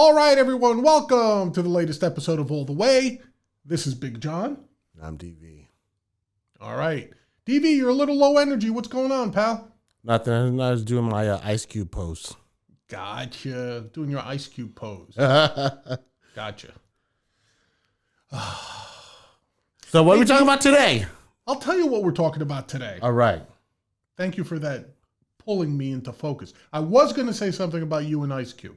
All right, everyone, welcome to the latest episode of All the Way. This is Big John. I'm DV. All right. DV, you're a little low energy. What's going on, pal? Nothing. I was doing my Ice Cube pose. Gotcha. Doing your Ice Cube pose. Gotcha. So what are we talking about today? I'll tell you what we're talking about today. All right. Thank you for that, pulling me into focus. I was going to say something about you and Ice Cube.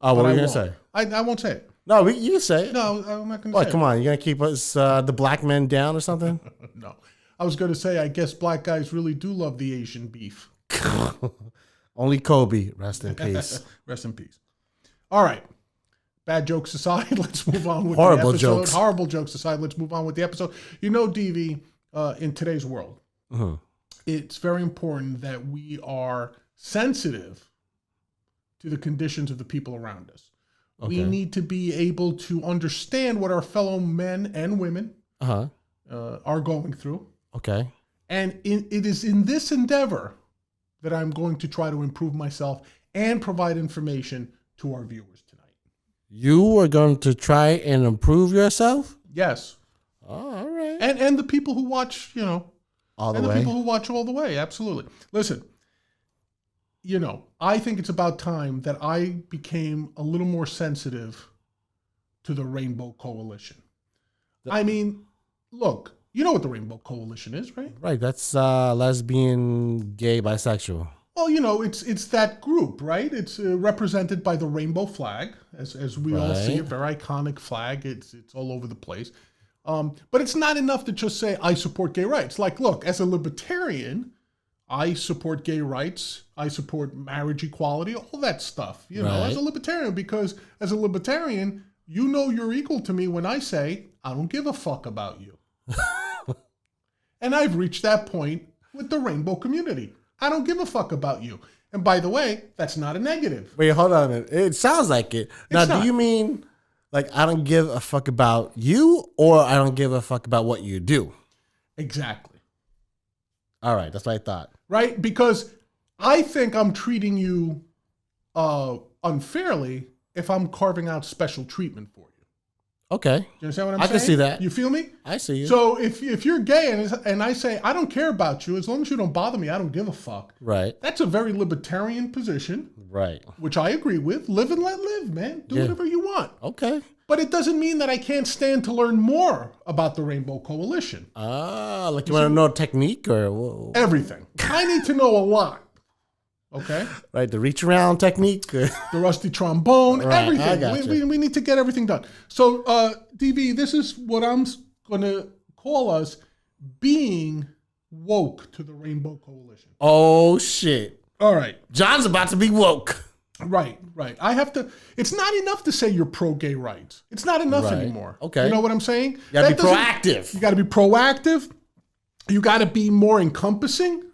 Oh, what are you going to say? I won't say it. No, you can say it. No, I'm not going to say it. What, come on. You're going to keep us, the black men down or something? No. I was going to say, I guess black guys really do love the Asian beef. Only Kobe. Rest in peace. Rest in peace. All right. Bad jokes aside, let's move on with Horrible the episode. jokes. Horrible jokes aside, let's move on with the episode. You know, DV, in today's world, it's very important that we are sensitive to the conditions of the people around us. Okay. We need to be able to understand what our fellow men and women are going through. Okay. And it is in this endeavor that I'm going to try to improve myself and provide information to our viewers tonight. You are going to try and improve yourself? Yes. Oh, all right. And the people who watch, you know, all the and the way. people who watch all the way. Absolutely. Listen, you know, I think it's about time that I became a little more sensitive to the Rainbow Coalition. I mean, look, you know what the Rainbow Coalition is, right? Right. That's lesbian, gay, bisexual. Well, you know, it's that group, right? It's represented by the rainbow flag, as we all see it, very iconic flag. It's all over the place. But it's not enough to just say, I support gay rights. Like, look, as a libertarian, I support gay rights. I support marriage equality, all that stuff, you know, as a libertarian, because as a libertarian, you know you're equal to me when I say, I don't give a fuck about you. And I've reached that point with the rainbow community. I don't give a fuck about you. And by the way, that's not a negative. Wait, hold on a minute. It sounds like it. Now, not. Do you mean like I don't give a fuck about you, or I don't give a fuck about what you do? Exactly. All right, that's what I thought. Right? Because I think I'm treating you unfairly if I'm carving out special treatment for you. Okay. You understand what I'm saying? I can see that. You feel me? I see you. So if you're gay and I say, I don't care about you, as long as you don't bother me, I don't give a fuck. Right. That's a very libertarian position. Right. Which I agree with. Live and let live, man. Do whatever you want. Okay. But it doesn't mean that I can't stand to learn more about the Rainbow Coalition. Like you want to know technique or everything. I need to know a lot. Okay. Right, the reach around technique, the rusty trombone, everything. We need to get everything done. So, DV, this is what I'm going to call us being woke to the Rainbow Coalition. Oh shit! All right, John's about to be woke. Right. I have to. It's not enough to say you're pro-gay rights. It's not enough anymore. Okay. You know what I'm saying? You gotta be proactive. You got to be proactive. You got to be more encompassing,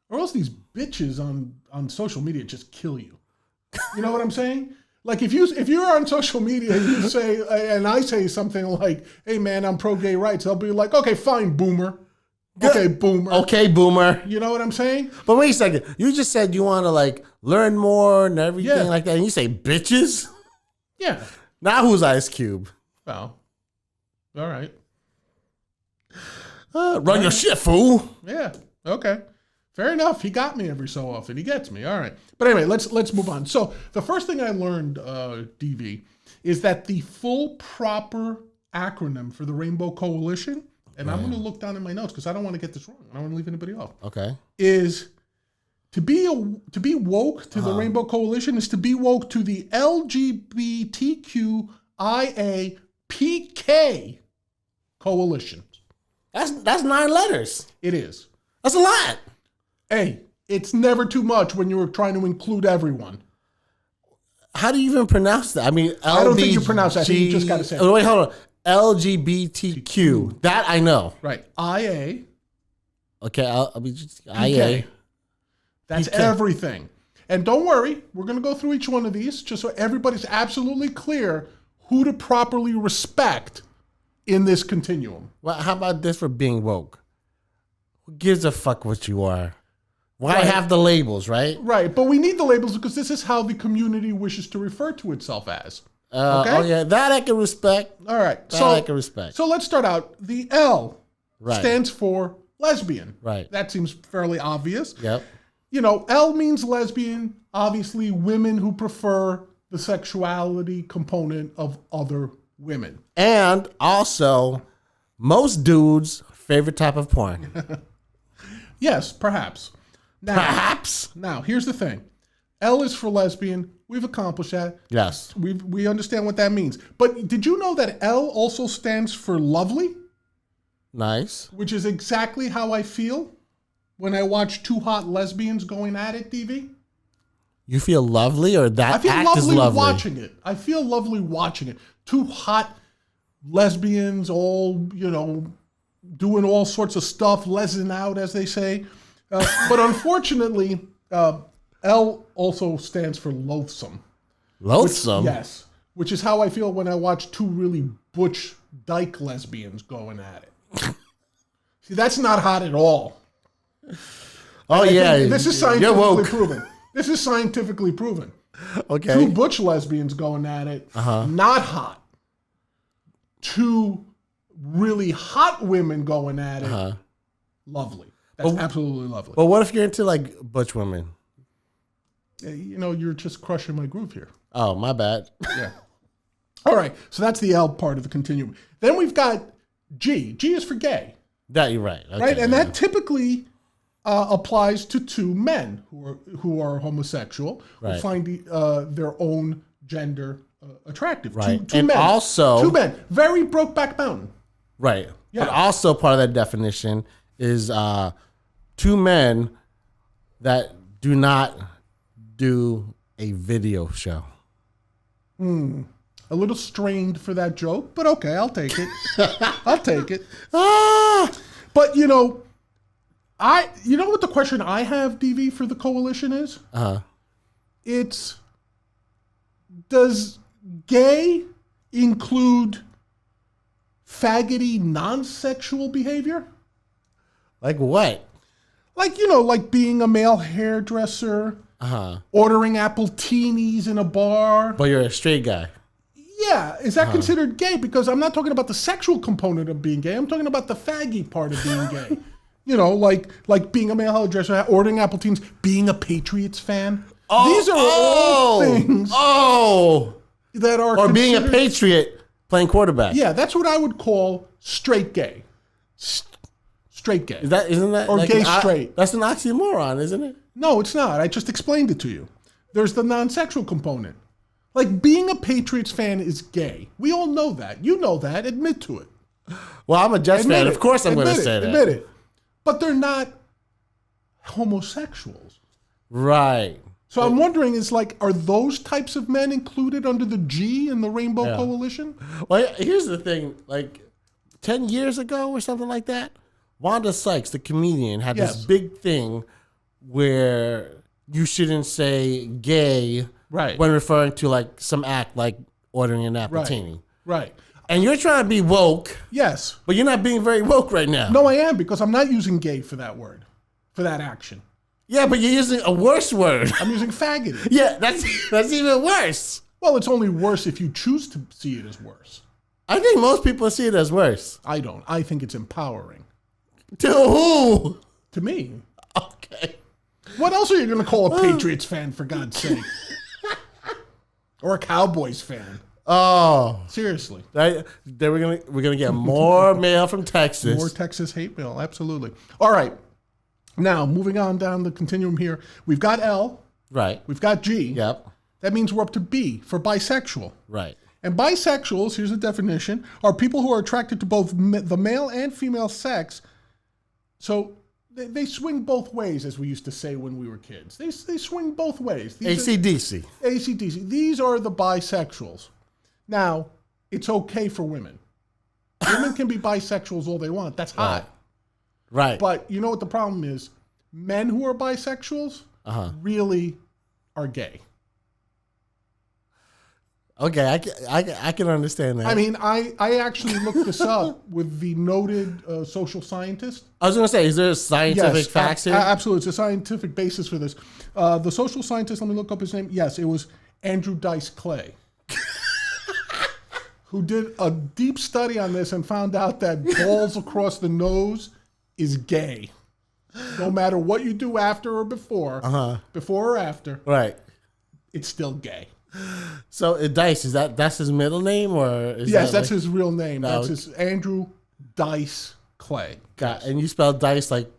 or else these bitches on social media just kill you. You know what I'm saying? Like if you're on social media and you say, and I say something like, "Hey man, I'm pro-gay rights," they'll be like, "Okay, fine, boomer." Okay, boomer. Okay, boomer. You know what I'm saying? But wait a second. You just said you want to like learn more and everything like that, and you say bitches. Yeah. Now who's Ice Cube? Well, all right. Run your shit, fool. Yeah. Okay. Fair enough. He got me every so often. He gets me. All right. But anyway, let's move on. So the first thing I learned, DV, is that the full proper acronym for the Rainbow Coalition, and I'm going to look down in my notes because I don't want to get this wrong. I don't want to leave anybody off. Okay. Is to be woke to the Rainbow Coalition is to be woke to the LGBTQIA Coalition. That's 9 letters. It is. That's a lot. Hey, it's never too much when you're trying to include everyone. How do you even pronounce that? I mean, I don't think you pronounce that. I think you just got to say it. Oh, wait, hold on. LGBTQ. That I know. Right. IA. Okay, I'll be just IA. That's everything. And don't worry, we're going to go through each one of these just so everybody's absolutely clear who to properly respect in this continuum. Well, how about this for being woke? Who gives a fuck what you are? Why have the labels, right? Right, but we need the labels because this is how the community wishes to refer to itself as. Okay? Oh yeah, that I can respect. All right, That I can respect. So let's start out. The L stands for lesbian. Right. That seems fairly obvious. Yep. You know, L means lesbian. Obviously, women who prefer the sexuality component of other women. And also, most dudes' favorite type of porn. Yes, perhaps. Now, here's the thing. L is for lesbian. We've accomplished that. Yes. We understand what that means. But did you know that L also stands for lovely? Nice. Which is exactly how I feel when I watch two hot lesbians going at it, DV. You feel lovely, or that I feel act is lovely? watching it. I feel lovely watching it. Two hot lesbians all, you know, doing all sorts of stuff, lesing out, as they say. But unfortunately, L also stands for loathsome. Loathsome? Yes. Which is how I feel when I watch two really butch dyke lesbians going at it. See, that's not hot at all. Oh, yeah. This is scientifically proven. This is scientifically proven. Okay. Two butch lesbians going at it, not hot. Two really hot women going at it, lovely. That's absolutely lovely. But what if you're into like butch women? You know, you're just crushing my groove here. Oh, my bad. Yeah. All right. So that's the L part of the continuum. Then we've got G. G is for gay. That you're right. Okay, Right? And that typically applies to two men who are homosexual, who find their own gender attractive. Right. Two and men. also, two men. Very Brokeback Mountain. Right. Yeah. But also part of that definition is two men that do not do a video show. A little strained for that joke, but okay, I'll take it. I'll take it. But you know what the question I have, DV, for the coalition is? It's, does gay include faggoty non-sexual behavior? Like what? Like, you know, like being a male hairdresser, ordering appletinis in a bar. But you're a straight guy. Yeah, is that considered gay? Because I'm not talking about the sexual component of being gay. I'm talking about the faggy part of being gay. You know, like being a male hairdresser, ordering appletinis, being a Patriots fan. These are all things that are or being a Patriot playing quarterback. Yeah, that's what I would call straight gay. Straight gay. Isn't that or like gay straight? That's an oxymoron, isn't it? No, it's not. I just explained it to you. There's the non-sexual component. Like, being a Patriots fan is gay. We all know that. You know that. Admit to it. Well, I'm a Jets fan. Of course I'm going to say that. Admit it. But they're not homosexuals. Right. So I'm wondering, are those types of men included under the G in the Rainbow Coalition? Well, here's the thing. Like 10 years ago or something like that, Wanda Sykes, the comedian, had this big thing where you shouldn't say gay when referring to like some act like ordering an appletini. Right. And you're trying to be woke. Yes. But you're not being very woke right now. No, I am, because I'm not using gay for that word, for that action. Yeah, but you're using a worse word. I'm using faggoty. Yeah, that's even worse. Well, it's only worse if you choose to see it as worse. I think most people see it as worse. I don't. I think it's empowering. To who? To me. Okay. What else are you going to call a Patriots fan, for God's sake? Or a Cowboys fan? Oh, seriously. We're gonna get more mail from Texas. More Texas hate mail, absolutely. All right. Now, moving on down the continuum here, we've got L. Right. We've got G. Yep. That means we're up to B for bisexual. Right. And bisexuals, here's the definition, are people who are attracted to both the male and female sex. So they swing both ways, as we used to say when we were kids. They swing both ways. AC/DC. AC/DC. These are the bisexuals. Now, it's okay for women. Women can be bisexuals all they want. That's hot. Right. But you know what the problem is? Men who are bisexuals really are gay. Okay, I can understand that. I mean, I actually looked this up with the noted social scientist. I was going to say, is there a scientific facts here? Absolutely. It's a scientific basis for this. The social scientist, let me look up his name. Yes, it was Andrew Dice Clay, who did a deep study on this and found out that balls across the nose is gay. No matter what you do after or before, before or after, right, it's still gay. So Dice, that's his middle name, or is that's his real name. That's his Andrew Dice Clay. And you spell dice like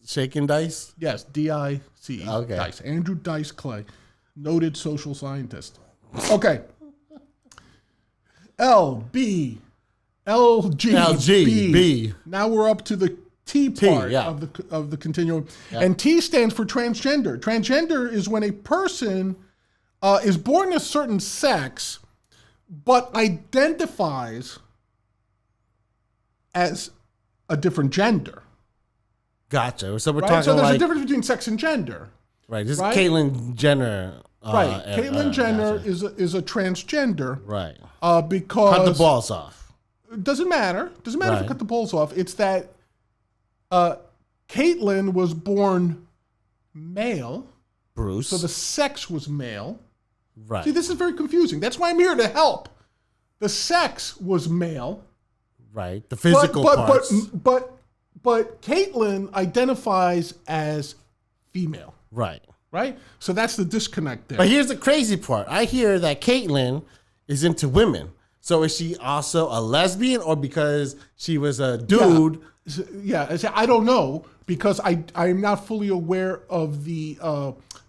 shaking dice? Yes, D-I-C-E. Okay. Dice. Andrew Dice Clay, noted social scientist. Okay. L-B. L-G. B. Now we're up to the T part of the continuum. Yeah. And T stands for transgender. Transgender is when a person is born a certain sex, but identifies as a different gender. Gotcha. So we're right? talking So there's like, a difference between sex and gender. Right. This is Caitlyn Jenner. Right. Caitlyn Jenner is a transgender. Right. Because cut the balls off. It doesn't matter. Doesn't matter if you cut the balls off. It's that Caitlyn was born male. Bruce. So the sex was male. Right. See, this is very confusing. That's why I'm here to help. The sex was male. Right. The physical parts. But Caitlyn identifies as female. Right. Right? So that's the disconnect there. But here's the crazy part. I hear that Caitlyn is into women. So is she also a lesbian, or because she was a dude? Yeah, I don't know, because I'm not fully aware of the,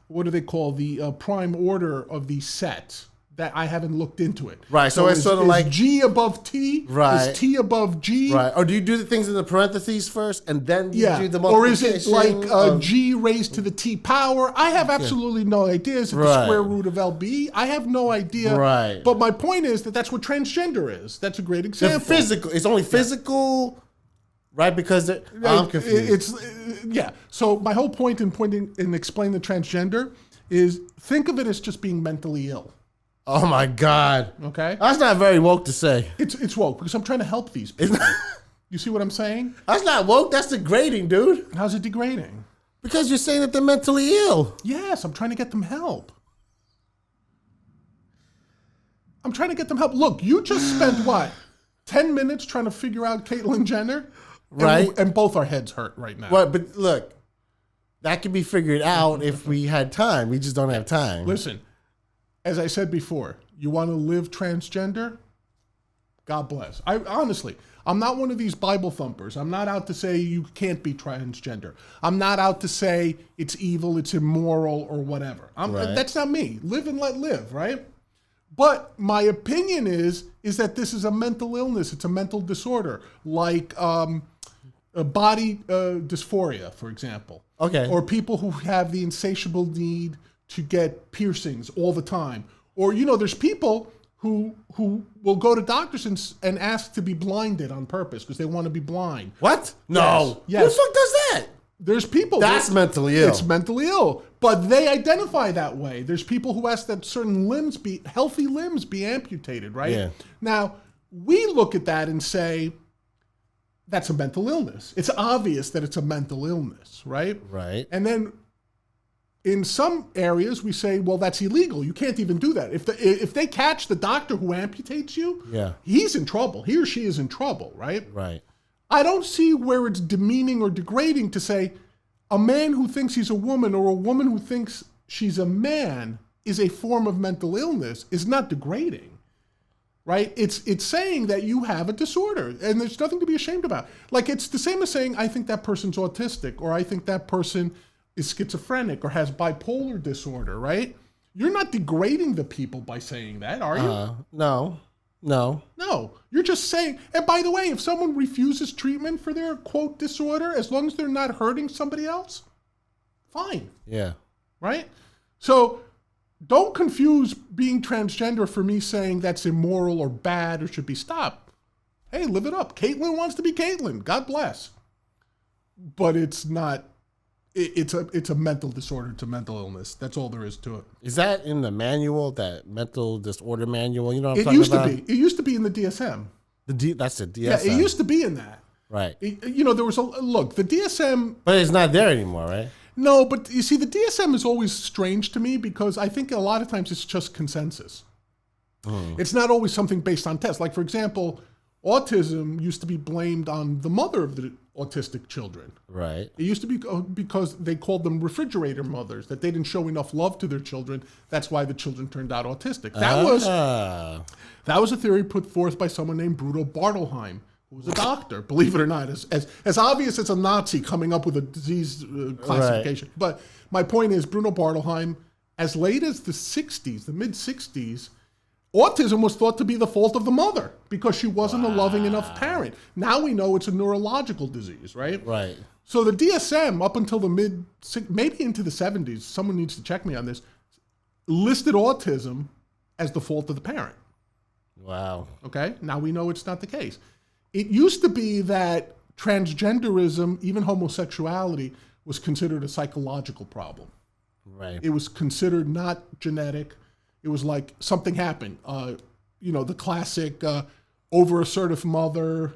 what do they call, the prime order of these sets. That I haven't looked into it. Right, so it's sort of like G above T, right? Is T above G, right? Or do you do the things in the parentheses first and then you do the multiplication? Or is it like G raised to the T power? I have absolutely no idea. Is it the square root of LB? I have no idea. Right. But my point is that that's what transgender is. That's a great example. The physical. It's only physical, right? Because I'm confused. So my whole point in explaining the transgender is think of it as just being mentally ill. Oh my God. Okay. That's not very woke to say. It's woke because I'm trying to help these people. You see what I'm saying? That's not woke. That's degrading, dude. How's it degrading? Because you're saying that they're mentally ill. Yes, I'm trying to get them help. I'm trying to get them help. Look, you just spent what? 10 minutes trying to figure out Caitlyn Jenner? Right. And both our heads hurt right now. But look, that could be figured out if we had time. We just don't have time. Listen. As I said before, you want to live transgender? God bless. Honestly, I'm not one of these Bible thumpers. I'm not out to say you can't be transgender. I'm not out to say it's evil, it's immoral, or whatever. That's not me. Live and let live, right? But my opinion is that this is a mental illness. It's a mental disorder, like a body dysphoria, for example. Okay. Or people who have the insatiable need to get piercings all the time. Or, there's people who will go to doctors and ask to be blinded on purpose because they want to be blind. What? No. Yes. Who the fuck does that? There's people. That's mentally ill. It's mentally ill. But they identify that way. There's people who ask that certain healthy limbs be amputated, right? Yeah. Now, we look at that and say, that's a mental illness. It's obvious that it's a mental illness, right? Right. And then in some areas, we say, well, that's illegal. You can't even do that. If they catch the doctor who amputates you, he's in trouble. He or she is in trouble, right? Right. I don't see where it's demeaning or degrading to say a man who thinks he's a woman or a woman who thinks she's a man is a form of mental illness is not degrading, right? It's saying that you have a disorder and there's nothing to be ashamed about. Like it's the same as saying, I think that person's autistic or I think that person is schizophrenic or has bipolar disorder, right? You're not degrading the people by saying that, are you? No. No, you're just saying, and by the way, if someone refuses treatment for their, quote, disorder, as long as they're not hurting somebody else, fine. Yeah. Right? So don't confuse being transgender for me saying that's immoral or bad or should be stopped. Hey, live it up. Caitlyn wants to be Caitlyn. God bless. But it's not It's a mental disorder. It's a mental illness. That's all there is to it. Is that in the manual, that mental disorder manual? You know what I'm talking about? It used to be in the DSM. That's the DSM. Yeah, it used to be in that. Right. There was the DSM. But it's not there anymore, right? No, but you see, the DSM is always strange to me because I think a lot of times it's just consensus. It's not always something based on tests. Like, for example, autism used to be blamed on the mother of the autistic children. Right. It used to be because they called them refrigerator mothers, that they didn't show enough love to their children. That's why the children turned out autistic. That was a theory put forth by someone named Bruno Bartolheim, who was a doctor, believe it or not, as obvious as a Nazi coming up with a disease classification. Right. But my point is, Bruno Bartolheim, as late as the 60s, the mid-60s, autism was thought to be the fault of the mother because she wasn't a loving enough parent. Now we know it's a neurological disease, right? Right. So the DSM, up until the maybe into the 70s, someone needs to check me on this, listed autism as the fault of the parent. Wow. Okay? Now we know it's not the case. It used to be that transgenderism, even homosexuality, was considered a psychological problem. Right. It was considered not genetic. It was like something happened. The classic over-assertive mother,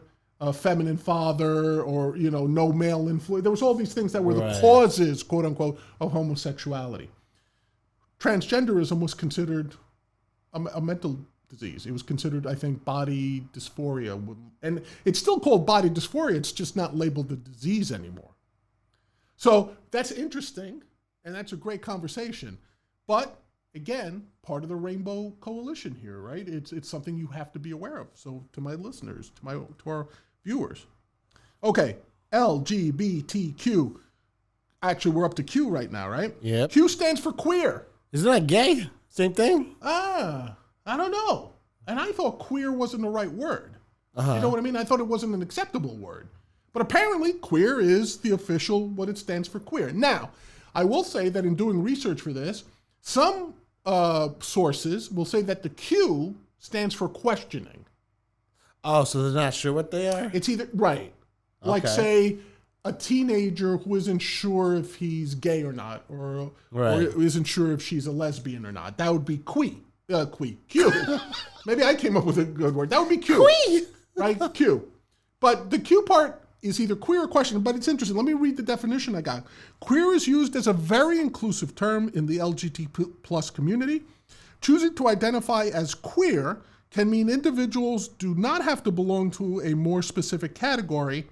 feminine father, or, no male influence. There was all these things that were the causes, quote unquote, of homosexuality. Transgenderism was considered a mental disease. It was considered, I think, body dysphoria. And it's still called body dysphoria. It's just not labeled a disease anymore. So that's interesting, and that's a great conversation. But again, part of the Rainbow Coalition here, right? It's something you have to be aware of. So to my listeners, to our viewers. Okay, LGBTQ. Actually, we're up to Q right now, right? Yeah. Q stands for queer. Isn't that gay? Same thing? I don't know. And I thought queer wasn't the right word. You know what I mean? I thought it wasn't an acceptable word. But apparently, queer is the official, what it stands for, queer. Now, I will say that in doing research for this, some sources will say that the Q stands for questioning. Oh, so they're not sure what they are? It's either, right. Like, say, a teenager who isn't sure if he's gay or not, or isn't sure if she's a lesbian or not. That would be Q. Maybe I came up with a good word. That would be Q. Quee. Right? Q. But the Q part is either queer or questioning, but it's interesting. Let me read the definition I got. Queer is used as a very inclusive term in the LGBT plus community. Choosing to identify as queer can mean individuals do not have to belong to a more specific category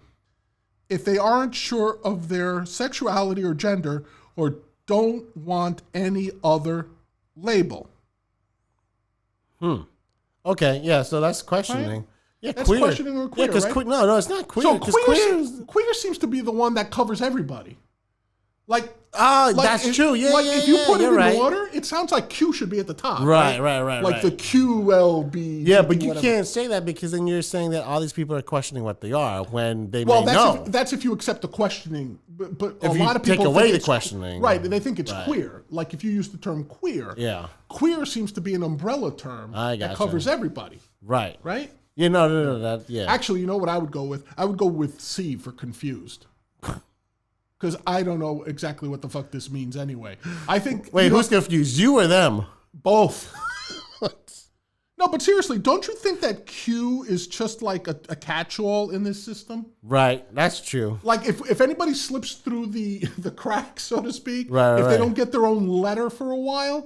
if they aren't sure of their sexuality or gender or don't want any other label. Okay, yeah, so that's questioning. Right? Yeah, that's queer. Questioning or queer, right? No, it's not queer. So queer, queer seems to be the one that covers everybody. Like, that's true. Yeah, if you put it in order, it sounds like Q should be at the top. Right. Like the QLB. Yeah, but you can't say that because then you're saying that all these people are questioning what they are when they may know. That's if you accept the questioning. But if a lot of people take away the questioning. Right, they think it's queer. Like if you use the term queer. Yeah. Queer seems to be an umbrella term that covers everybody. Right. Right? Yeah, no. Actually, you know what I would go with? I would go with C for confused. Because I don't know exactly what the fuck this means anyway. I think... Wait, who's confused? You or them? Both. No, but seriously, don't you think that Q is just like a catch-all in this system? Right, that's true. Like if anybody slips through the cracks, so to speak, if they don't get their own letter for a while,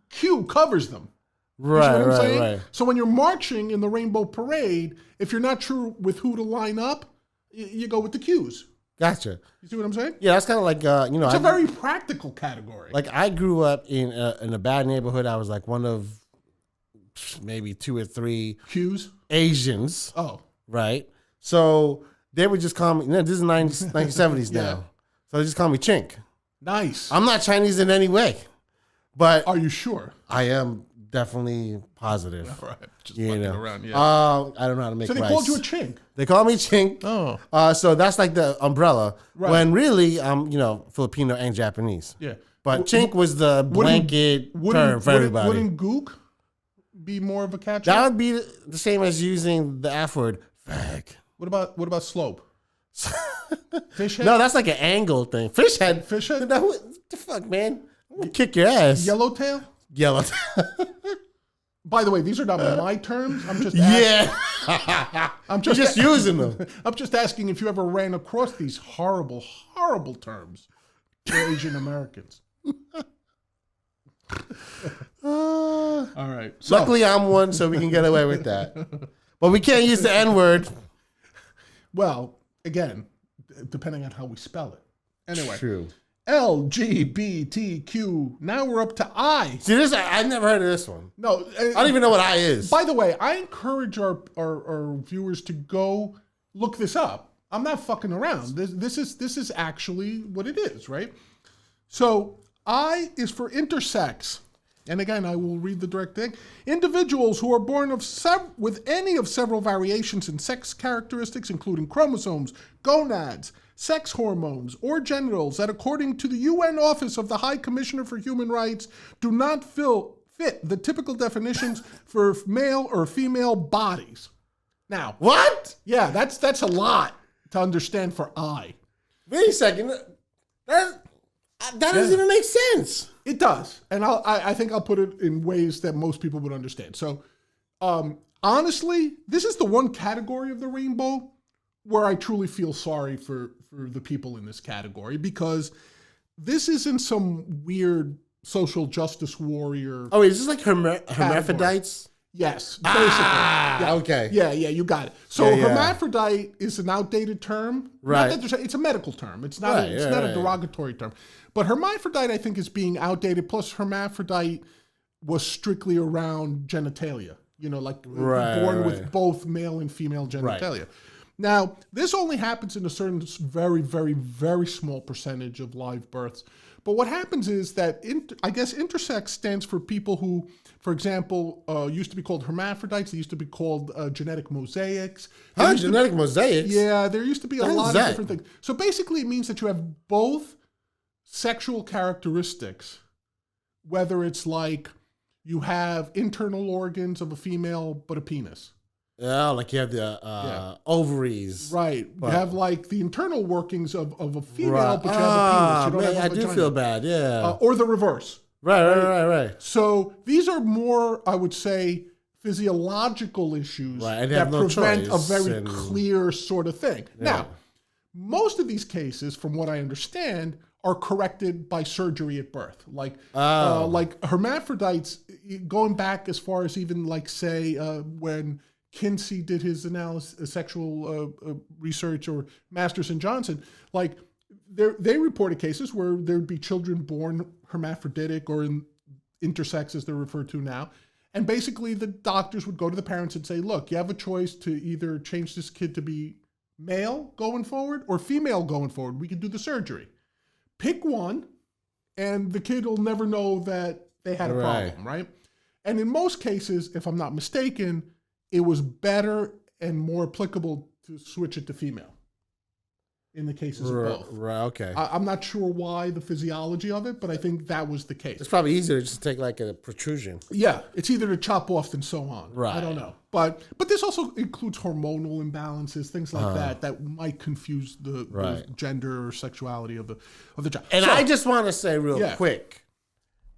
Q covers them. Right. So when you're marching in the Rainbow Parade, if you're not sure with who to line up, you go with the Qs. Gotcha. You see what I'm saying? Yeah, that's kind of like, it's a very practical category. Like I grew up in a bad neighborhood. I was like one of maybe 2 or 3 Qs? Asians. Oh. Right? So they would just call me, this is 1970s now. So they just call me Chink. Nice. I'm not Chinese in any way. But are you sure? I am definitely positive. All right. Just fucking around, I don't know how to make rice. So they called you a Chink? They call me Chink. Oh. So that's like the umbrella. Right. When really I'm, Filipino and Japanese. Yeah. But Chink was the blanket term for everybody. Wouldn't Gook be more of a catch? That would be the same as using the F word, fag. What about slope? Fish head? No, that's like an angle thing. Fish head. Fish head? No, what the fuck, man? I'm gonna kick your ass. Yellowtail? Yellowtail. By the way, these are not my terms. I'm just asking. Yeah. I'm just using them. I'm just asking if you ever ran across these horrible, horrible terms for Asian Americans. All right. So, luckily, I'm one, so we can get away with that. But we can't use the N-word. well, again, depending on how we spell it. Anyway. True. LGBTQ. Now we're up to I. See, this I never heard of this one. No. I don't even know what I is. By the way, I encourage our viewers to go look this up. I'm not fucking around. This is actually what it is, right? So I is for intersex. And again, I will read the direct thing. Individuals who are born with any of several variations in sex characteristics, including chromosomes, gonads, sex hormones, or genitals that, according to the UN Office of the High Commissioner for Human Rights, do not fit the typical definitions for male or female bodies. Now, what? Yeah, that's a lot to understand for I. Wait a second. That doesn't even make sense. It does, and I think I'll put it in ways that most people would understand. So, honestly, this is the one category of the rainbow where I truly feel sorry for the people in this category, because this isn't some weird social justice warrior. Oh, is this like hermaphrodites? Yes, basically. Yeah. Okay. Yeah, you got it. So hermaphrodite is an outdated term. Right. It's a medical term. It's not a derogatory term. But hermaphrodite, I think, is being outdated. Plus, hermaphrodite was strictly around genitalia. Born with both male and female genitalia. Right. Now, this only happens in a certain very, very, very small percentage of live births. But what happens is that, I guess intersex stands for people who, for example, used to be called hermaphrodites. They used to be called genetic mosaics. Genetic mosaics? Yeah, there used to be a lot of different things. So basically it means that you have both sexual characteristics, whether it's like you have internal organs of a female but a penis. Yeah, like you have the ovaries. Right. You have like the internal workings of a female, but you have a penis. You don't have a vagina. I do feel bad, yeah. Or the reverse. Right. So these are more, I would say, physiological issues that prevent a very clear sort of thing. Yeah. Now, most of these cases, from what I understand, are corrected by surgery at birth. Like hermaphrodites, going back as far as even like say when Kinsey did his sexual research, or Masters and Johnson, like they reported cases where there'd be children born hermaphroditic or intersex as they're referred to now. And basically the doctors would go to the parents and say, look, you have a choice to either change this kid to be male going forward or female going forward. We can do the surgery. Pick one, and the kid will never know that they had a problem, right? And in most cases, if I'm not mistaken, it was better and more applicable to switch it to female in the cases of both. Right, okay. I'm not sure why the physiology of it, but I think that was the case. It's probably easier to just take like a protrusion. Yeah, it's either to chop off than sew on. Right. I don't know. But this also includes hormonal imbalances, things like that might confuse the gender or sexuality of the child. And I just want to say real quick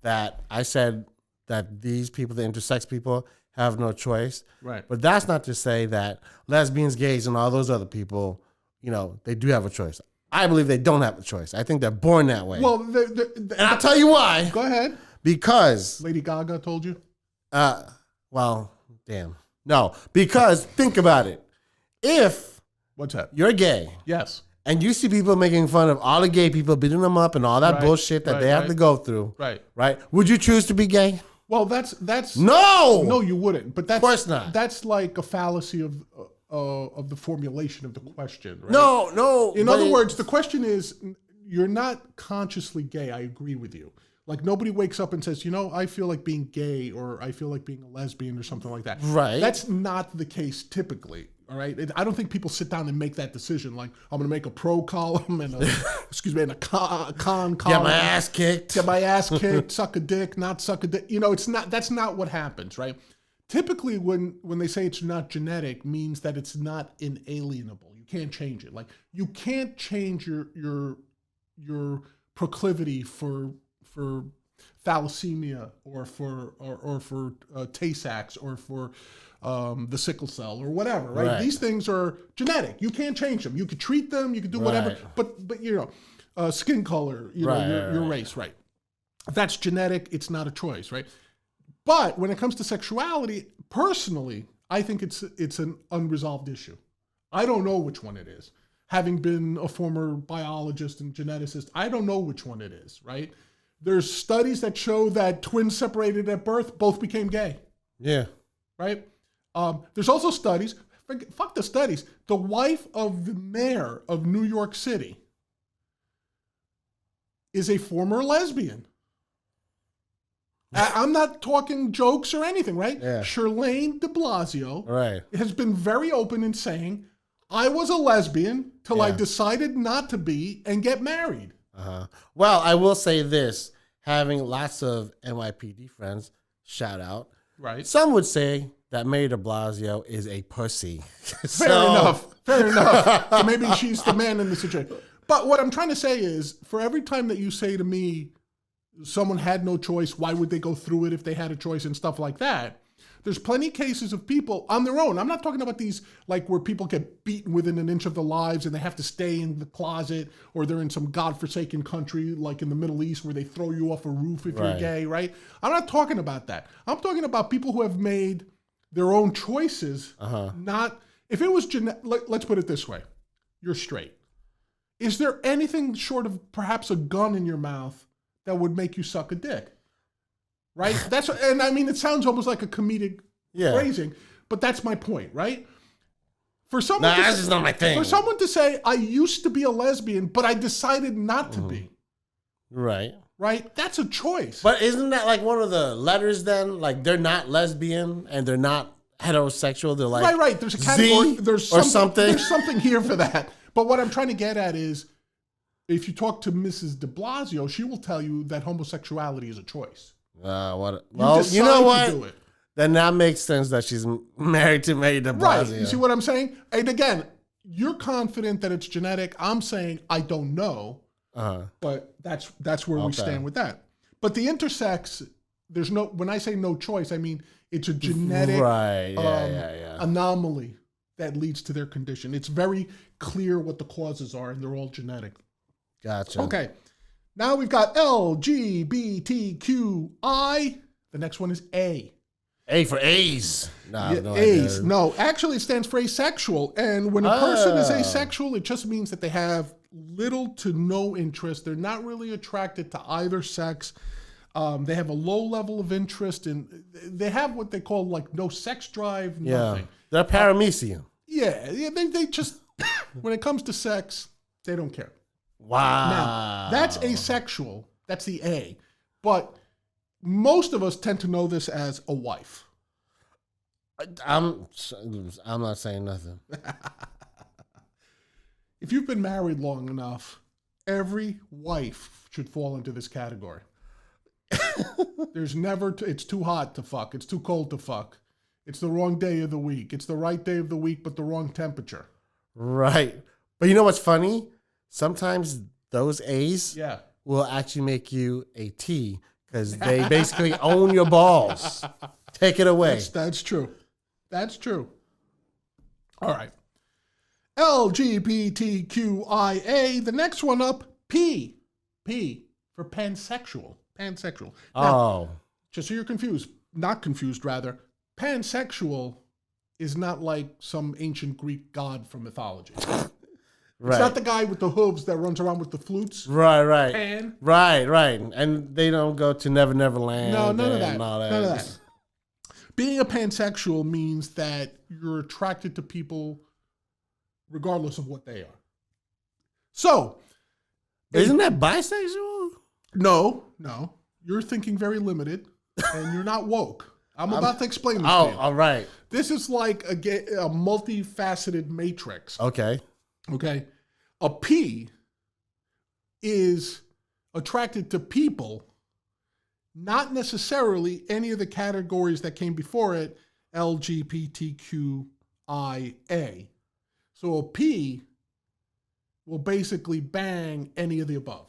that I said that these people, the intersex people, have no choice. Right. But that's not to say that lesbians, gays, and all those other people, they do have a choice. I believe they don't have a choice. I think they're born that way. Well, and I'll tell you why. Go ahead. Because Lady Gaga told you? Well, damn. No, because think about it. If what's that? You're gay. Yes. And you see people making fun of all the gay people, beating them up and all that bullshit that they have to go through. Right. Would you choose to be gay? Well, that's no, you wouldn't. But that's, of course not. That's like a fallacy of the formulation of the question. Right? No. In other words, the question is, you're not consciously gay. I agree with you. Like nobody wakes up and says, I feel like being gay or I feel like being a lesbian or something like that. Right. That's not the case typically. All right. I don't think people sit down and make that decision. Like I'm going to make a pro column and a con column. Get my ass kicked. Suck a dick, not suck a dick. It's not. That's not what happens, right? Typically, when they say it's not genetic, means that it's not inalienable. You You can't change it. Like you can't change your proclivity for thalassemia or for Tay-Sachs or for the sickle cell or whatever, right? These things are genetic. You can't change them. You could treat them. You could do whatever. But skin color, your race, right? That's genetic. It's not a choice, right? But when it comes to sexuality, personally, I think it's an unresolved issue. I don't know which one it is. Having been a former biologist and geneticist, I don't know which one it is, right? There's studies that show that twins separated at birth both became gay. Yeah. Right? There's also studies, fuck the studies, the wife of the mayor of New York City is a former lesbian. I'm not talking jokes or anything, right? Yeah. Shirlane de Blasio has been very open in saying, I was a lesbian till I decided not to be and get married. Well, I will say this, having lots of NYPD friends, shout out. Right. Some would say that Mayor de Blasio is a pussy. Fair enough. So maybe she's the man in the situation. But what I'm trying to say is, for every time that you say to me, someone had no choice, why would they go through it if they had a choice and stuff like that? There's plenty of cases of people on their own. I'm not talking about these like where people get beaten within an inch of their lives and they have to stay in the closet, or they're in some godforsaken country like in the Middle East where they throw you off a roof if you're gay, right? I'm not talking about that. I'm talking about people who have made their own choices. Not, if it was let's put it this way. You're straight. Is there anything short of perhaps a gun in your mouth that would make you suck a dick? Right? And I mean, it sounds almost like a comedic phrasing, but that's my point, right? For someone that's just not my thing. For someone to say, I used to be a lesbian, but I decided not to be. Right? That's a choice. But isn't that like one of the letters then? Like they're not lesbian and they're not heterosexual. They're like right. There's a category. Z there's something. There's something here for that. But what I'm trying to get at is, if you talk to Mrs. de Blasio, she will tell you that homosexuality is a choice. Well, you know what? Then that makes sense that she's married to Mayor de Blasio. Right. You see what I'm saying? And again, you're confident that it's genetic. I'm saying I don't know. But that's where we stand with that. But the intersex, there's no. When I say no choice, I mean it's a genetic anomaly that leads to their condition. It's very clear what the causes are, and they're all genetic. Gotcha. Okay. Now we've got LGBTQI. The next one is A. A for A's. A's. No, actually it stands for asexual. And when a person is asexual, it just means that they have little to no interest. They're not really attracted to either sex. They have a low level of interest in, they have what they call like no sex drive, nothing. They're paramecium. They just, when it comes to sex, they don't care. Wow. Now, that's asexual. That's the A. But most of us tend to know this as a wife. I'm not saying nothing. If you've been married long enough, every wife should fall into this category. There's never, it's too hot to fuck. It's too cold to fuck. It's the wrong day of the week. It's the right day of the week, but the wrong temperature. Right. But you know what's funny? Sometimes those A's will actually make you a T because they basically own your balls. Take it away. That's true. That's true. All right. LGBTQIA. The next one up, P. P for pansexual. Pansexual. Now, just so you're confused, not confused rather, pansexual is not like some ancient Greek god from mythology. It's not the guy with the hooves that runs around with the flutes. Right. Pan. Right. And they don't go to Never Never Land. No, none of that. None of that. Being a pansexual means that you're attracted to people regardless of what they are. So. Isn't that bisexual? No. You're thinking very limited and you're not woke. I'm about to explain this to you. All right. This is like a multifaceted matrix. Okay. A P is attracted to people, not necessarily any of the categories that came before it, LGBTQIA. So So a P will basically bang any of the above.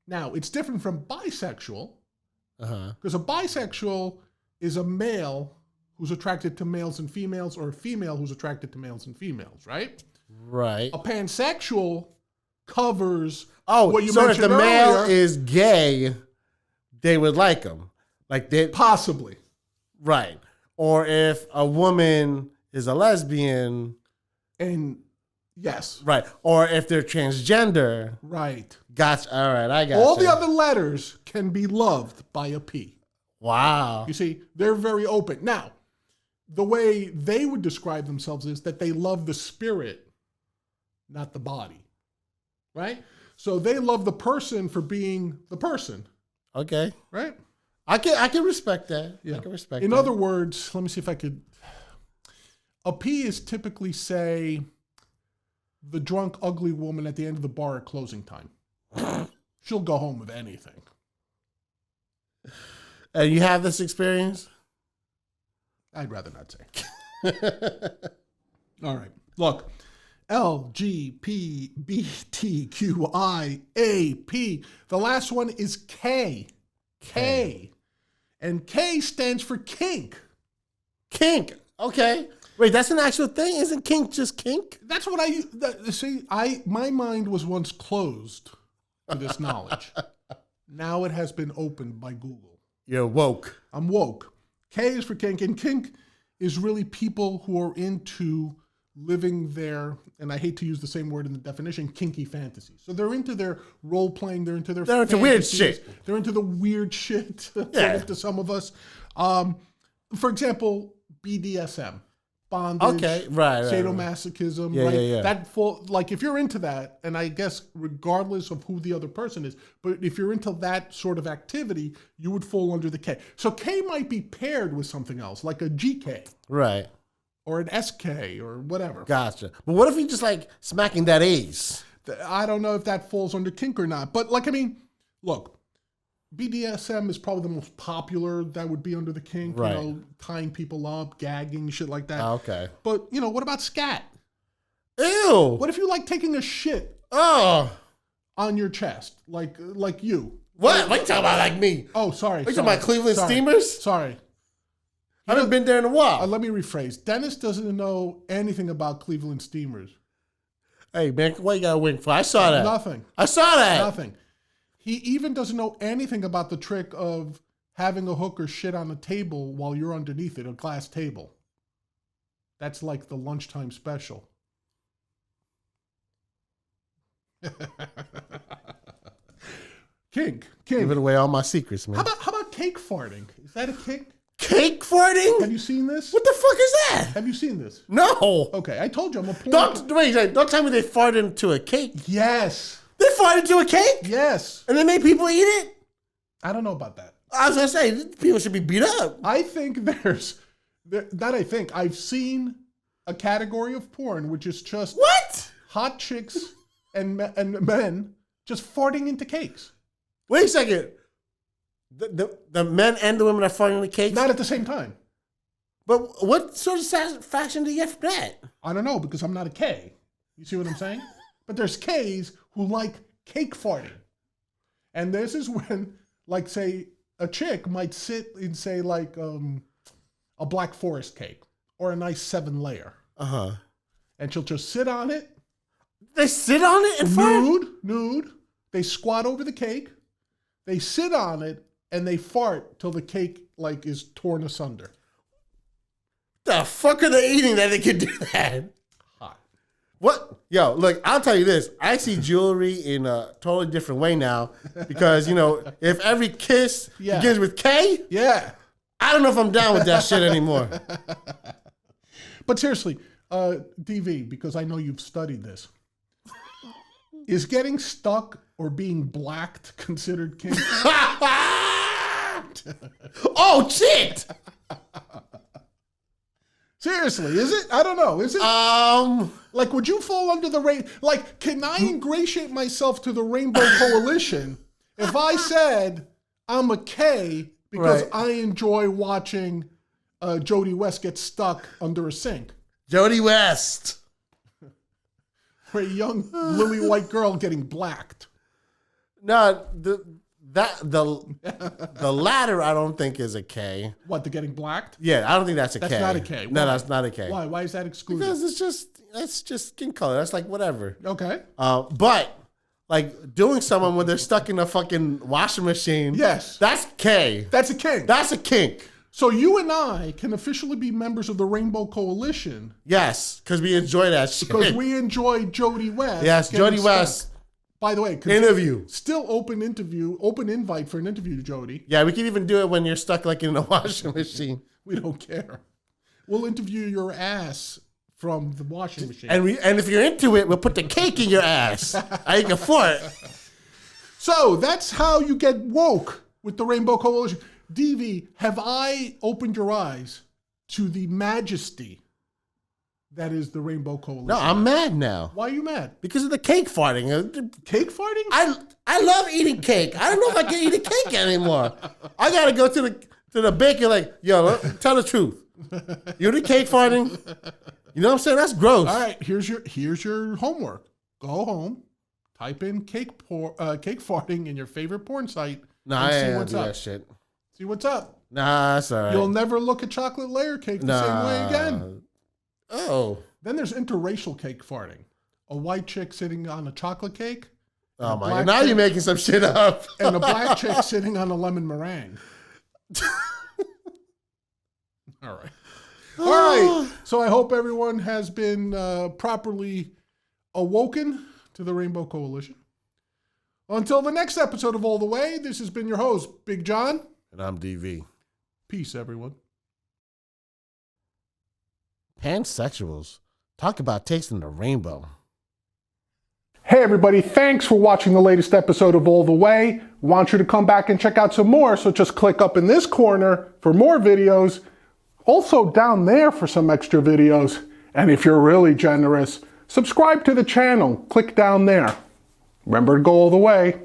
Now, it's different from bisexual, because a bisexual is a male who's attracted to males and females, or a female who's attracted to males and females, right? Right. A pansexual covers what you mentioned earlier. So if the male is gay, they would like him. Like they possibly. Right. Or if a woman is a lesbian. And yes. Right. Or if they're transgender. Right. Gotcha. All right. I got all the other letters can be loved by a P. Wow. You see, they're very open. Now, the way they would describe themselves is that they love the spirit, not the body. Right? So they love the person for being the person. Okay. Right? I can respect that. Yeah. I can respect In that. other words, let me see if I could. A P is typically, say, the drunk, ugly woman at the end of the bar at closing time. She'll go home with anything. And you have this experience? I'd rather not say. All right. Look. LGBTQIAP. The last one is K. K. And K stands for kink. Kink. Okay. Wait, that's an actual thing? Isn't kink just kink? That's what my mind was once closed to this knowledge. Now it has been opened by Google. You're woke. I'm woke. K is for kink, and kink is really people who are into living their, and I hate to use the same word in the definition, kinky fantasies. So they're into their role playing, they're into weird shit. They're into the weird shit, to some of us. For example, BDSM. Bondage, sadomasochism, right? That like if you're into that, and I guess regardless of who the other person is, but if you're into that sort of activity, you would fall under the K. So K might be paired with something else, like a GK, right, or an SK, or whatever. Gotcha. But what if he just like smacking that ace? I don't know if that falls under kink or not, but like I mean, look. BDSM is probably the most popular that would be under the kink, right. You know, tying people up, gagging, shit like that. Okay. But, you know, what about scat? Ew. What if you like taking a shit on your chest, like you? What? What are you talking about, like me? Oh, sorry. Are you talking about Cleveland Steamers? Sorry. I haven't been there in a while. Let me rephrase. Dennis doesn't know anything about Cleveland Steamers. Hey, man, what you got a wink for? I saw that. Nothing. I saw that. Nothing. He even doesn't know anything about the trick of having a hooker shit on a table while you're underneath it, a glass table. That's like the lunchtime special. Kink. Giving away all my secrets, man. How about cake farting? Is that a kink? Cake farting? Have you seen this? What the fuck is that? Have you seen this? No. Okay, I told you I'm a porn. Don't tell me they farted into a cake. Yes. They farted into a cake? Yes. And they made people eat it? I don't know about that. I was going to say, people should be beat up. I think I've seen a category of porn which is just what? Hot chicks and men just farting into cakes. Wait a second. The men and the women are farting into cakes? Not at the same time. But what sort of satisfaction do you get from that? I don't know, because I'm not a K. You see what I'm saying? But there's Ks who like cake farting. And this is when, like, say, a chick might sit in, say, like, a Black Forest cake or a nice 7-layer. Uh-huh. And she'll just sit on it. They sit on it and fart? Nude. They squat over the cake. They sit on it and they fart till the cake, like, is torn asunder. The fuck are they eating that they can do that? Hot. What? Yo, look, I'll tell you this. I see jewelry in a totally different way now because, you know, if every kiss begins with K, I don't know if I'm down with that shit anymore. But seriously, DV, because I know you've studied this, is getting stuck or being blacked considered kink? Oh, shit! Seriously, is it? I don't know. Is it? Like, would you fall under the like, can I ingratiate myself to the Rainbow Coalition if I said I'm a K because I enjoy watching Jodie West get stuck under a sink? Jody West. For a young lily white girl getting blacked. No, the latter I don't think is a K. What, the getting blacked? Yeah, I don't think that's a K. That's not a K. No, that's not a K. Why? Why is that excluded? Because that's just skin color. That's like whatever. Okay. But like doing someone when they're stuck in a fucking washing machine. Yes. That's K. That's a kink. That's a kink. So you and I can officially be members of the Rainbow Coalition. Yes, because we enjoy that shit. Because we enjoy Jody West. Yes, Jody West. By the way, interview. Still open invite for an interview, Jody. Yeah, we can even do it when you're stuck like in a washing machine. We don't care. We'll interview your ass from the washing machine. And if you're into it, we'll put the cake in your ass. I can afford it. So that's how you get woke with the Rainbow Coalition. DV, have I opened your eyes to the majesty that is the Rainbow Coalition? No, I'm mad now. Why are you mad? Because of the cake farting. Cake farting? I love eating cake. I don't know if I can eat a cake anymore. I gotta go to the baker like, yo, tell the truth. You the cake farting? You know what I'm saying? That's gross. All right, here's your homework. Go home, type in cake farting in your favorite porn site. Nah, I ain't do that shit. See what's up. Nah, that's all right. You'll never look at chocolate layer cake the same way again. Oh. Then there's interracial cake farting. A white chick sitting on a chocolate cake. Oh my God. Now you're making some shit up. And a black chick sitting on a lemon meringue. All right. All right. So I hope everyone has been properly awoken to the Rainbow Coalition. Until the next episode of All the Way, this has been your host, Big John. And I'm DV. Peace, everyone. Pansexuals. Talk about tasting the rainbow. Hey, everybody. Thanks for watching the latest episode of All the Way. Want you to come back and check out some more, so just click up in this corner for more videos. Also down there for some extra videos. And if you're really generous, subscribe to the channel. Click down there. Remember to go all the way.